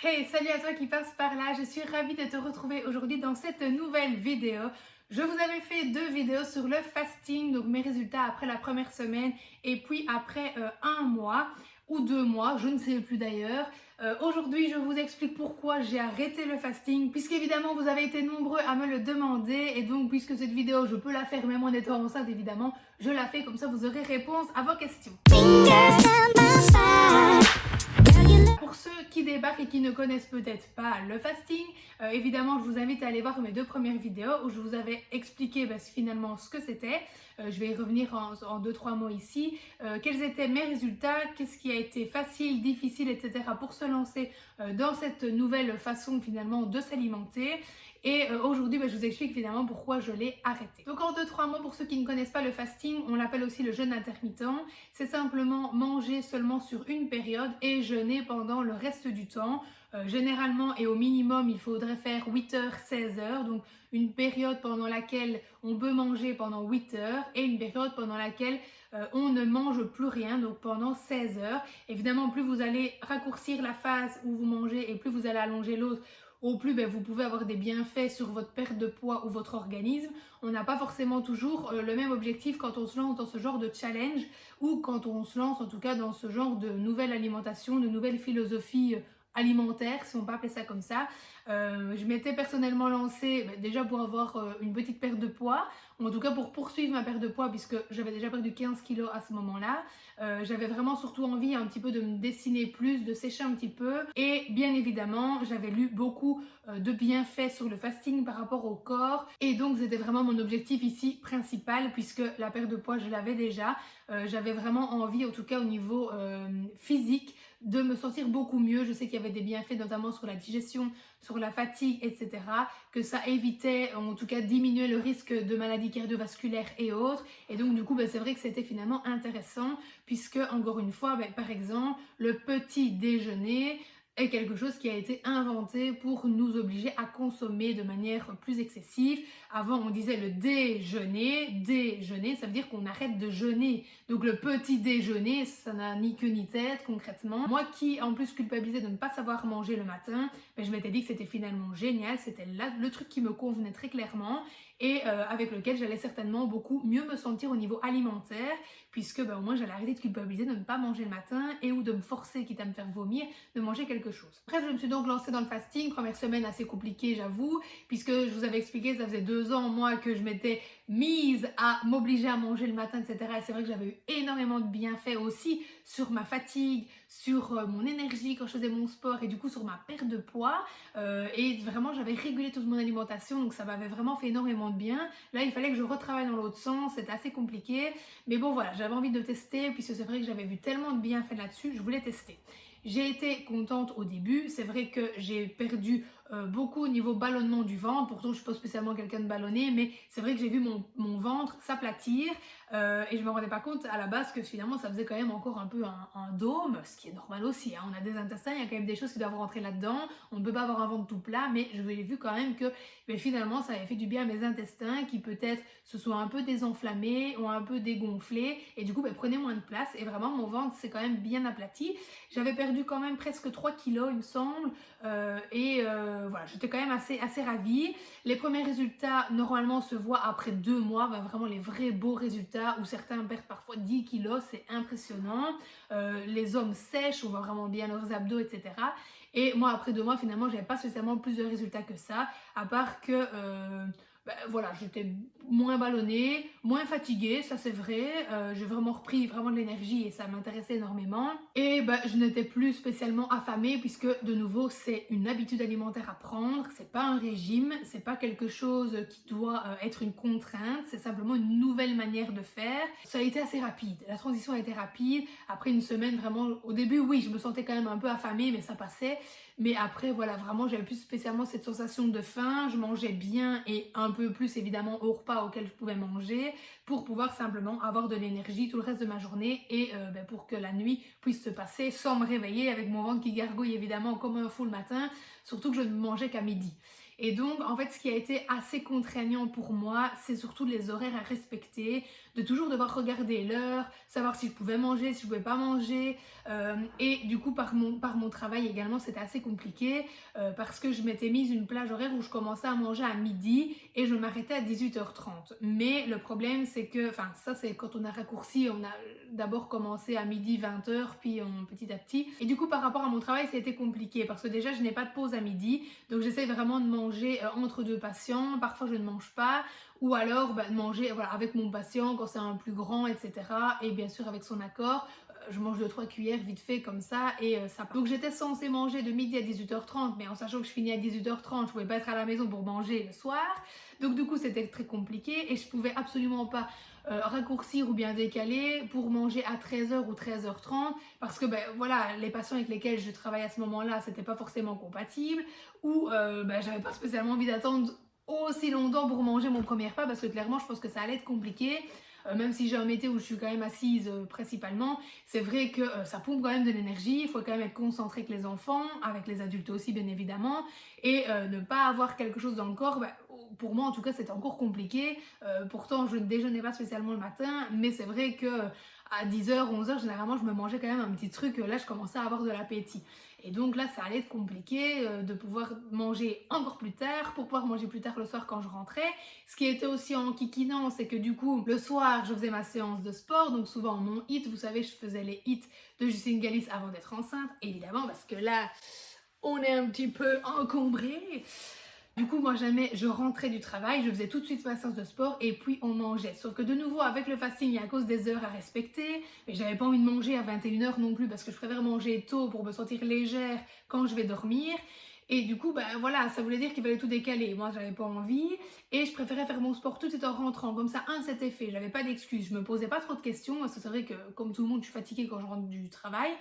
Hey, salut à toi qui passe par là, je suis ravie de te retrouver aujourd'hui dans cette nouvelle vidéo. Je vous avais fait deux vidéos sur le fasting, donc mes résultats après la première semaine et puis après un mois ou 2 mois, je ne sais plus d'ailleurs. Aujourd'hui, je vous explique pourquoi j'ai arrêté le fasting, puisqu'évidemment vous avez été nombreux à me le demander et donc puisque cette vidéo je peux la faire même en étant enceinte évidemment, je la fais comme ça vous aurez réponse à vos questions. Pour ceux qui débarquent et qui ne connaissent peut-être pas le fasting, évidemment je vous invite à aller voir mes deux premières vidéos où je vous avais expliqué finalement ce que c'était. Je vais y revenir en 2-3 mots ici. Quels étaient mes résultats, qu'est-ce qui a été facile, difficile, etc. pour se lancer dans cette nouvelle façon finalement de s'alimenter. Et aujourd'hui, je vous explique finalement pourquoi je l'ai arrêté. Donc en 2-3 mots, pour ceux qui ne connaissent pas le fasting, on l'appelle aussi le jeûne intermittent. C'est simplement manger seulement sur une période et jeûner pendant le reste du temps. Généralement et au minimum, il faudrait faire 8h, 16h. Donc une période pendant laquelle on peut manger pendant 8h et une période pendant laquelle on ne mange plus rien, donc pendant 16h. Évidemment, plus vous allez raccourcir la phase où vous mangez et plus vous allez allonger l'autre, au plus vous pouvez avoir des bienfaits sur votre perte de poids ou votre organisme. On n'a pas forcément toujours le même objectif quand on se lance dans ce genre de challenge ou quand on se lance en tout cas dans ce genre de nouvelle alimentation, de nouvelle philosophie alimentaire, si on peut appeler ça comme ça. Je m'étais personnellement lancée déjà pour avoir une petite perte de poids, ou en tout cas pour poursuivre ma perte de poids puisque j'avais déjà perdu 15 kilos à ce moment-là. J'avais vraiment surtout envie un petit peu de me dessiner plus, de sécher un petit peu et bien évidemment j'avais lu beaucoup de bienfaits sur le fasting par rapport au corps et donc c'était vraiment mon objectif ici principal puisque la perte de poids je l'avais déjà. J'avais vraiment envie en tout cas au niveau physique de me sentir beaucoup mieux. Je sais qu'il y avait des bienfaits notamment sur la digestion, sur la fatigue, etc. Que ça évitait, en tout cas diminuer le risque de maladies cardiovasculaires et autres. Et donc du coup, c'est vrai que c'était finalement intéressant puisque, encore une fois, par exemple, le petit déjeuner est quelque chose qui a été inventé pour nous obliger à consommer de manière plus excessive. Avant, on disait le déjeuner. Déjeuner, ça veut dire qu'on arrête de jeûner. Donc le petit déjeuner, ça n'a ni queue ni tête concrètement. Moi qui, en plus, culpabilisais de ne pas savoir manger le matin, je m'étais dit que c'était finalement génial. C'était là le truc qui me convenait très clairement et avec lequel j'allais certainement beaucoup mieux me sentir au niveau alimentaire puisque au moins j'allais arrêter de culpabiliser de ne pas manger le matin et ou de me forcer, quitte à me faire vomir, de manger quelque chose. Bref, je me suis donc lancée dans le fasting, première semaine assez compliquée j'avoue, puisque je vous avais expliqué, ça faisait 2 ans moi que je m'étais mise à m'obliger à manger le matin, etc. Et c'est vrai que j'avais eu énormément de bienfaits aussi sur ma fatigue, sur mon énergie quand je faisais mon sport et du coup sur ma perte de poids et vraiment j'avais régulé toute mon alimentation donc ça m'avait vraiment fait énormément de bien. Là il fallait que je retravaille dans l'autre sens, c'était assez compliqué mais bon voilà, j'avais envie de tester puisque c'est vrai que j'avais vu tellement de bienfaits là-dessus, je voulais tester. J'ai été contente au début, c'est vrai que j'ai perdu beaucoup au niveau ballonnement du ventre, pourtant je ne suis pas spécialement quelqu'un de ballonné, mais c'est vrai que j'ai vu mon ventre s'aplatir et je ne me rendais pas compte à la base que finalement ça faisait quand même encore un peu un dôme, ce qui est normal aussi, hein. On a des intestins, il y a quand même des choses qui doivent rentrer là-dedans, on ne peut pas avoir un ventre tout plat, mais je l'ai vu quand même que finalement ça avait fait du bien à mes intestins qui peut-être se sont un peu désenflammés, ont un peu dégonflé et du coup prenaient moins de place et vraiment mon ventre s'est quand même bien aplati. J'avais perdu quand même presque 3 kilos il me semble voilà, j'étais quand même assez ravie. Les premiers résultats normalement se voient après 2 mois, vraiment les vrais beaux résultats où certains perdent parfois 10 kilos, c'est impressionnant. Les hommes sèchent, on voit vraiment bien leurs abdos, etc. Et moi après 2 mois finalement j'avais pas spécialement plus de résultats que ça, à part que voilà, j'étais moins ballonnée, moins fatiguée, ça c'est vrai. J'ai vraiment repris vraiment de l'énergie et ça m'intéressait énormément. Et je n'étais plus spécialement affamée puisque de nouveau c'est une habitude alimentaire à prendre, c'est pas un régime, c'est pas quelque chose qui doit être une contrainte, c'est simplement une nouvelle manière de faire. Ça a été assez rapide, la transition a été rapide. Après une semaine vraiment, au début oui je me sentais quand même un peu affamée mais ça passait. Mais après voilà, vraiment j'avais plus spécialement cette sensation de faim, je mangeais bien et un peu plus évidemment au repas auquel je pouvais manger pour pouvoir simplement avoir de l'énergie tout le reste de ma journée et pour que la nuit puisse se passer sans me réveiller avec mon ventre qui gargouille évidemment comme un fou le matin, surtout que je ne mangeais qu'à midi. Et donc, en fait, ce qui a été assez contraignant pour moi, c'est surtout les horaires à respecter, de toujours devoir regarder l'heure, savoir si je pouvais manger, si je pouvais pas manger. Et du coup, par mon travail également, c'était assez compliqué parce que je m'étais mise une plage horaire où je commençais à manger à midi et je m'arrêtais à 18h30. Mais le problème, c'est que, enfin, ça, c'est quand on a raccourci, on a d'abord commencé à midi, 20h, puis petit à petit. Et du coup, par rapport à mon travail, ça a été compliqué parce que déjà, je n'ai pas de pause à midi. Donc, j'essaie vraiment de manger entre deux patients. Parfois, je ne mange pas. Ou alors, de manger voilà, avec mon patient quand c'est un plus grand, etc. Et bien sûr, avec son accord. Je mange 2-3 cuillères vite fait comme ça et ça part. Donc j'étais censée manger de midi à 18h30, mais en sachant que je finis à 18h30, je pouvais pas être à la maison pour manger le soir. Donc du coup c'était très compliqué et je pouvais absolument pas raccourcir ou bien décaler pour manger à 13h ou 13h30 parce que voilà, les patients avec lesquels je travaille à ce moment-là, c'était pas forcément compatible ou j'avais pas spécialement envie d'attendre aussi longtemps pour manger mon premier repas parce que clairement je pense que ça allait être compliqué. Même si j'ai un métier où je suis quand même assise principalement, c'est vrai que ça pompe quand même de l'énergie, il faut quand même être concentré avec les enfants, avec les adultes aussi bien évidemment, et ne pas avoir quelque chose dans le corps, pour moi en tout cas c'était encore compliqué. Pourtant je ne déjeunais pas spécialement le matin, mais c'est vrai que à 10h, 11h, généralement je me mangeais quand même un petit truc, là je commençais à avoir de l'appétit. Et donc là, ça allait être compliqué de pouvoir manger encore plus tard, pour pouvoir manger plus tard le soir quand je rentrais. Ce qui était aussi enquiquinant, c'est que du coup, le soir, je faisais ma séance de sport, donc souvent mon HIIT, vous savez, je faisais les HIIT de Justine Galis avant d'être enceinte, évidemment, parce que là, on est un petit peu encombré. Du coup, moi, jamais je rentrais du travail, je faisais tout de suite ma séance de sport et puis on mangeait. Sauf que de nouveau, avec le fasting, à cause des heures à respecter, mais j'avais pas envie de manger à 21h non plus parce que je préfère manger tôt pour me sentir légère quand je vais dormir. Et du coup, voilà, ça voulait dire qu'il fallait tout décaler. Moi, j'avais pas envie et je préférais faire mon sport tout de suite en rentrant. Comme ça, c'était fait. J'avais pas d'excuses. Je me posais pas trop de questions parce que c'est vrai que, comme tout le monde, je suis fatiguée quand je rentre du travail.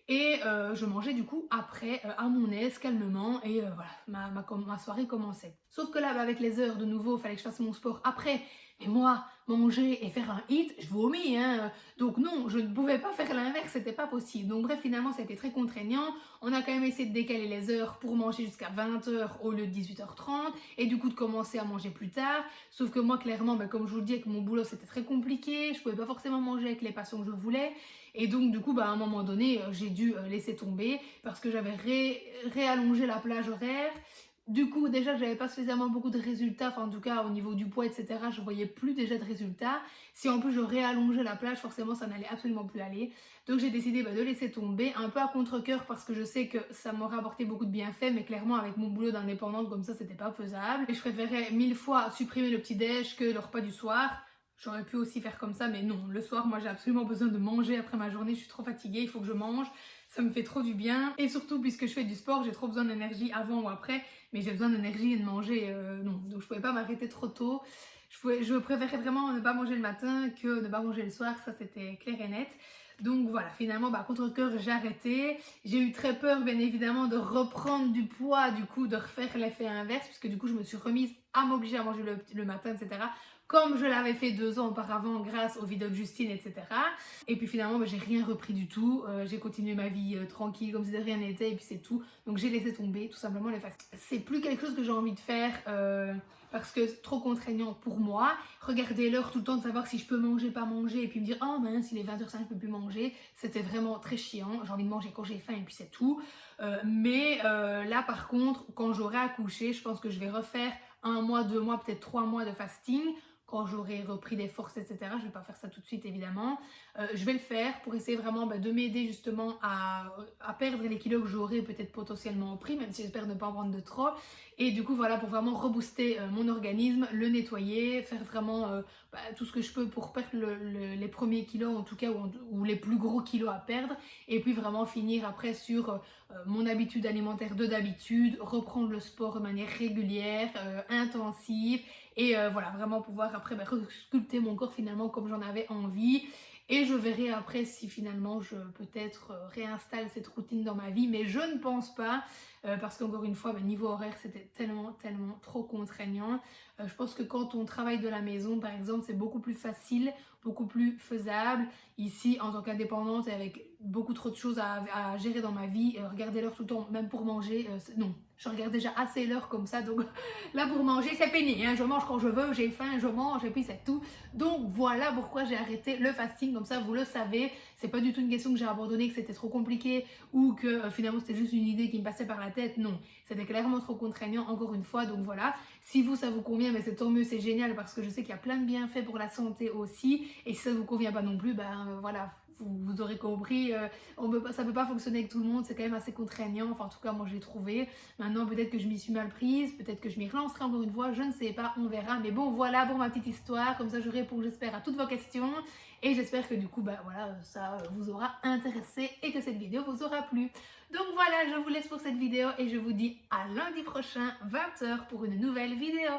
Et je mangeais du coup après à mon aise, calmement, et voilà, ma soirée commençait. Sauf que là, avec les heures de nouveau, il fallait que je fasse mon sport après. Mais moi, manger et faire un HIIT, je vomis, hein. Donc non, je ne pouvais pas faire l'inverse, c'était pas possible. Donc bref, finalement, ça a été très contraignant. On a quand même essayé de décaler les heures pour manger jusqu'à 20h au lieu de 18h30, et du coup de commencer à manger plus tard. Sauf que moi, clairement, comme je vous le dis, avec mon boulot, c'était très compliqué. Je pouvais pas forcément manger avec les patients que je voulais. Et donc du coup, à un moment donné, j'ai dû laisser tomber parce que j'avais réallongé la plage horaire. Du coup, déjà, j'avais pas suffisamment beaucoup de résultats, enfin en tout cas au niveau du poids, etc. Je voyais plus déjà de résultats. Si en plus je réallongeais la plage, forcément ça n'allait absolument plus aller. Donc j'ai décidé de laisser tomber, un peu à contre-cœur parce que je sais que ça m'aurait apporté beaucoup de bienfaits, mais clairement avec mon boulot d'indépendante comme ça, c'était pas faisable. Et je préférais 1000 fois supprimer le petit-déj que le repas du soir. J'aurais pu aussi faire comme ça, mais non. Le soir, moi, j'ai absolument besoin de manger après ma journée. Je suis trop fatiguée, il faut que je mange. Ça me fait trop du bien. Et surtout, puisque je fais du sport, j'ai trop besoin d'énergie avant ou après. Mais j'ai besoin d'énergie et de manger, non. Donc, je pouvais pas m'arrêter trop tôt. Je préférais vraiment ne pas manger le matin que ne pas manger le soir. Ça, c'était clair et net. Donc voilà, finalement, contre-cœur, j'ai arrêté. J'ai eu très peur, bien évidemment, de reprendre du poids, du coup, de refaire l'effet inverse, puisque du coup, je me suis remise à m'obliger à manger le matin, etc. Comme je l'avais fait 2 ans auparavant grâce aux vidéos de Justine, etc. Et puis finalement, j'ai rien repris du tout. J'ai continué ma vie tranquille, comme si de rien n'était, et puis c'est tout. Donc j'ai laissé tomber, tout simplement, les fasting. C'est plus quelque chose que j'ai envie de faire parce que c'est trop contraignant pour moi. Regarder l'heure tout le temps de savoir si je peux manger, pas manger, et puis me dire « Oh mince, il est 20h05, je peux plus manger », c'était vraiment très chiant. J'ai envie de manger quand j'ai faim, et puis c'est tout. Mais là, par contre, quand j'aurai accouché, je pense que je vais refaire 1 mois, 2 mois, peut-être 3 mois de fasting. Quand j'aurai repris des forces, etc. Je ne vais pas faire ça tout de suite, évidemment. Je vais le faire pour essayer vraiment de m'aider justement à perdre les kilos que j'aurai peut-être potentiellement pris, même si j'espère ne pas en prendre de trop. Et du coup, voilà, pour vraiment rebooster mon organisme, le nettoyer, faire vraiment tout ce que je peux pour perdre les premiers kilos, en tout cas, ou les plus gros kilos à perdre. Et puis vraiment finir après sur mon habitude alimentaire de d'habitude, reprendre le sport de manière régulière, intensive. Et voilà, vraiment pouvoir après resculpter mon corps finalement comme j'en avais envie. Et je verrai après si finalement je peut-être réinstalle cette routine dans ma vie. Mais je ne pense pas. parce qu'encore une fois, niveau horaire, c'était tellement trop contraignant. Je pense que quand on travaille de la maison, par exemple, c'est beaucoup plus facile, beaucoup plus faisable. Ici, en tant qu'indépendante et avec beaucoup trop de choses à gérer dans ma vie, regarder l'heure tout le temps, même pour manger, non. Je regarde déjà assez l'heure comme ça, donc là pour manger c'est pénible, hein. Je mange quand je veux, j'ai faim, je mange et puis c'est tout. Donc voilà pourquoi j'ai arrêté le fasting, comme ça vous le savez. C'est pas du tout une question que j'ai abandonné, que c'était trop compliqué ou que finalement c'était juste une idée qui me passait par la tête. Non, c'était clairement trop contraignant encore une fois, donc voilà. Si vous ça vous convient, mais c'est tant mieux, c'est génial parce que je sais qu'il y a plein de bienfaits pour la santé aussi. Et si ça vous convient pas non plus, voilà. Vous aurez compris, ça peut pas fonctionner avec tout le monde, c'est quand même assez contraignant, enfin en tout cas moi je l'ai trouvé. Maintenant peut-être que je m'y suis mal prise, peut-être que je m'y relancerai encore une fois, je ne sais pas, on verra. Mais bon voilà pour ma petite histoire, comme ça je réponds j'espère à toutes vos questions. Et j'espère que du coup voilà, ça vous aura intéressé et que cette vidéo vous aura plu. Donc voilà, je vous laisse pour cette vidéo et je vous dis à lundi prochain 20 h pour une nouvelle vidéo.